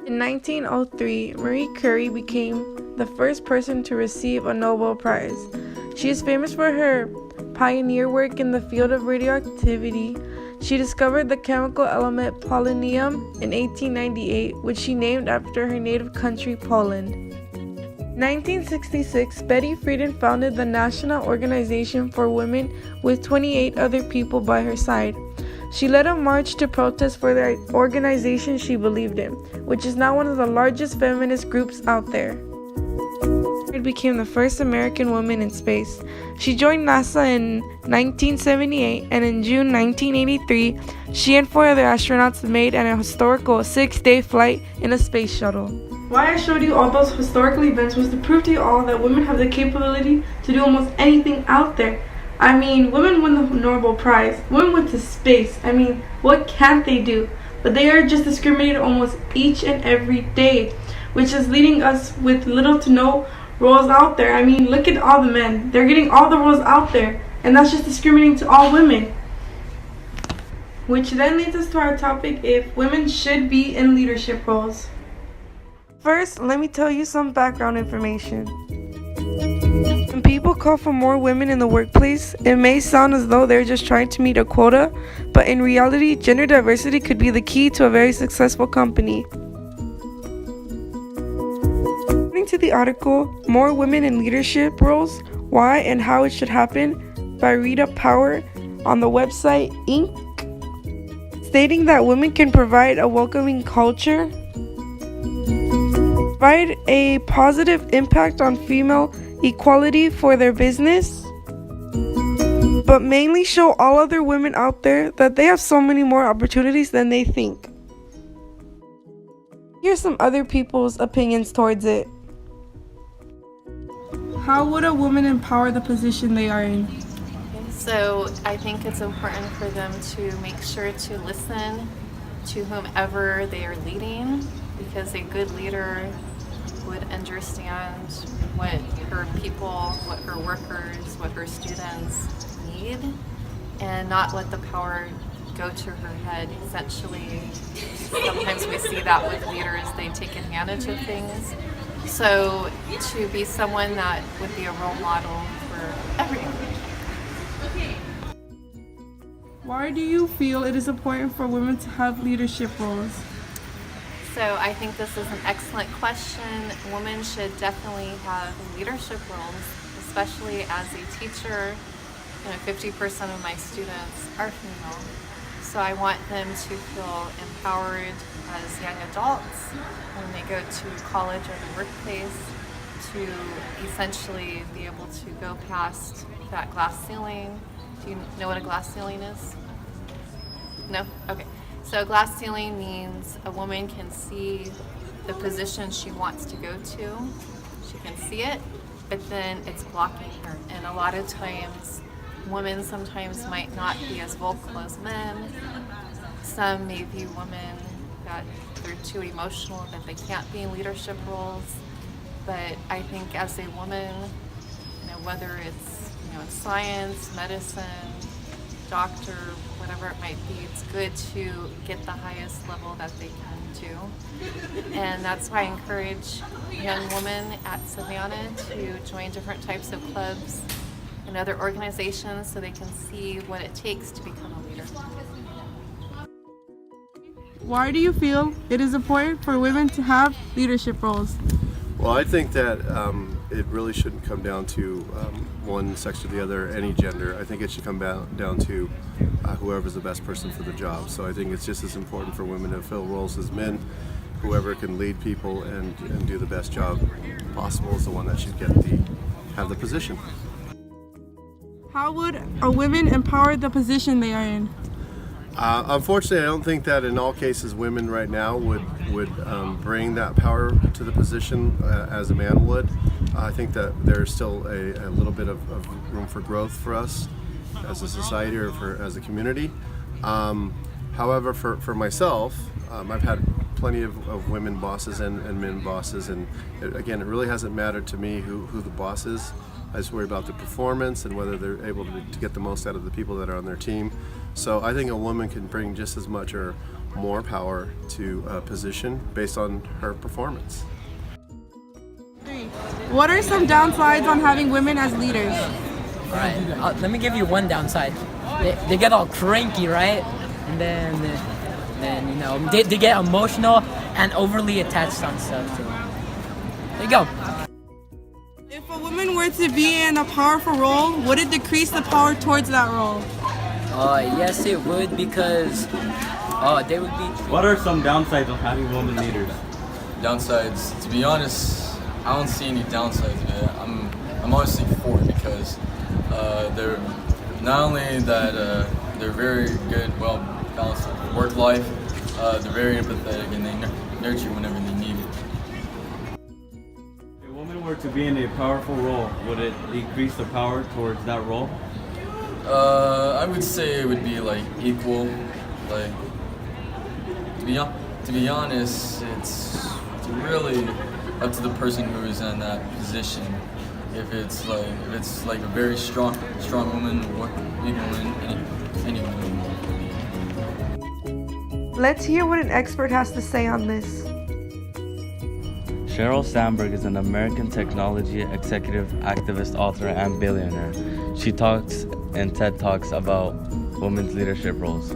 In 1903, Marie Curie became the first person to receive a Nobel Prize. She is famous for her pioneer work in the field of radioactivity. She discovered the chemical element polonium in 1898, which she named after her native country, Poland. In 1966, Betty Friedan founded the National Organization for Women with 28 other people by her side. She led a march to protest for the organization she believed in, which is now one of the largest feminist groups out there. She became the first American woman in space. She joined NASA in 1978, and in June 1983, she and 4 other astronauts made an historical 6-day flight in a space shuttle. Why I showed you all those historical events was to prove to you all that women have the capability to do almost anything out there. I mean, women won the Nobel Prize. Women went to space. I mean, what can't they do? But they are just discriminated almost each and every day, which is leading us with little to no roles out there. I mean, look at all the men. They're getting all the roles out there, and that's just discriminating to all women. Which then leads us to our topic, if women should be in leadership roles. First, let me tell you some background information. When people call for more women in the workplace, it may sound as though they're just trying to meet a quota, but in reality, gender diversity could be the key to a very successful company. According to the article, More Women in Leadership Roles, Why and How It Should Happen by Rita Power on the website Inc., stating that women can provide a welcoming culture, provide a positive impact on female equality for their business, but mainly show all other women out there that they have so many more opportunities than they think. Here's some other people's opinions towards it. How would a woman empower the position they are in? So I think it's important for them to make sure to listen to whomever they are leading, because a good leader would understand what her people, what her workers, what her students need, and not let the power go to her head. Essentially, sometimes we see that with leaders, they take advantage of things. So to be someone that would be a role model for everyone. Why do you feel it is important for women to have leadership roles? So I think this is an excellent question. Women should definitely have leadership roles, especially as a teacher. 50% of my students are female. So I want them to feel empowered as young adults when they go to college or the workplace, to essentially be able to go past that glass ceiling. Do you know what a glass ceiling is? No? Okay. So a glass ceiling means a woman can see the position she wants to go to. She can see it, but then it's blocking her. And a lot of times, women sometimes might not be as vocal as men. Some may be women that they're too emotional, that they can't be in leadership roles. But I think as a woman, whether it's science, medicine, doctor, whatever it might be, it's good to get the highest level that they can do. And that's why I encourage young women at Savannah to join different types of clubs and other organizations so they can see what it takes to become a leader. Why do you feel it is important for women to have leadership roles? Well, I think that it really shouldn't come down to one sex or the other, any gender. I think it should come down to whoever's the best person for the job. So I think it's just as important for women to fill roles as men. Whoever can lead people and do the best job possible is the one that should have the position. How would a woman empower the position they are in? Unfortunately, I don't think that in all cases women right now would bring that power to the position as a man would. I think that there's still a little bit of room for growth for us as a society or as a community. However, for myself, I've had plenty of women bosses and men bosses, and again, it really hasn't mattered to me who the boss is. I just worry about the performance and whether they're able to get the most out of the people that are on their team. So I think a woman can bring just as much or more power to a position based on her performance. What are some downsides on having women as leaders? All right, let me give you one downside. They get all cranky, right? And then you know, they get emotional and overly attached on stuff. So there you go. If a woman were to be in a powerful role, would it decrease the power towards that role? Yes, it would, because they would be. What are some downsides of having women leaders? Downsides, to be honest, I don't see any downsides, man. I'm honestly for it because they're not only that they're very good, well balanced work life, they're very empathetic and they nurture whenever they need it. If a woman were to be in a powerful role, would it decrease the power towards that role? I would say it would be like equal. Like to be honest, it's really up to the person who is in that position. If it's like a very strong woman, or equal in any woman. Let's hear what an expert has to say on this. Sheryl Sandberg is an American technology executive, activist, author, and billionaire. She talks in TED Talks about women's leadership roles.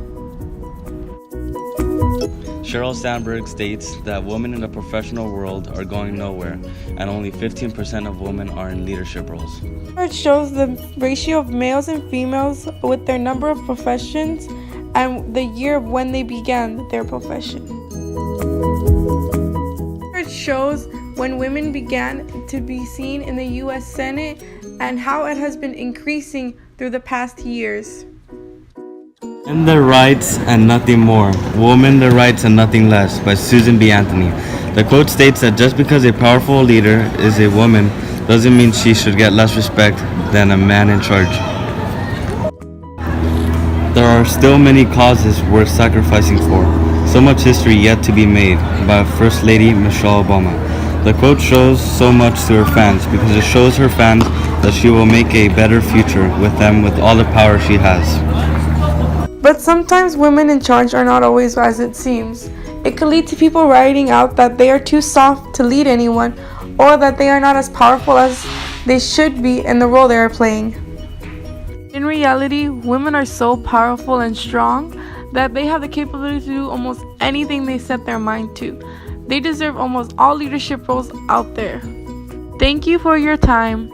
Sheryl Sandberg states that women in the professional world are going nowhere, and only 15% of women are in leadership roles. It shows the ratio of males and females with their number of professions and the year of when they began their profession. It shows when women began to be seen in the U.S. Senate and how it has been increasing through the past years. Men their rights and nothing more. Women their rights and nothing less, by Susan B. Anthony. The quote states that just because a powerful leader is a woman doesn't mean she should get less respect than a man in charge. There are still many causes worth sacrificing for. So much history yet to be made, by First Lady Michelle Obama. The quote shows so much to her fans because it shows her fans that she will make a better future with them with all the power she has. But sometimes women in charge are not always as it seems. It could lead to people writing out that they are too soft to lead anyone, or that they are not as powerful as they should be in the role they are playing. In reality, women are so powerful and strong that they have the capability to do almost anything they set their mind to. They deserve almost all leadership roles out there. Thank you for your time.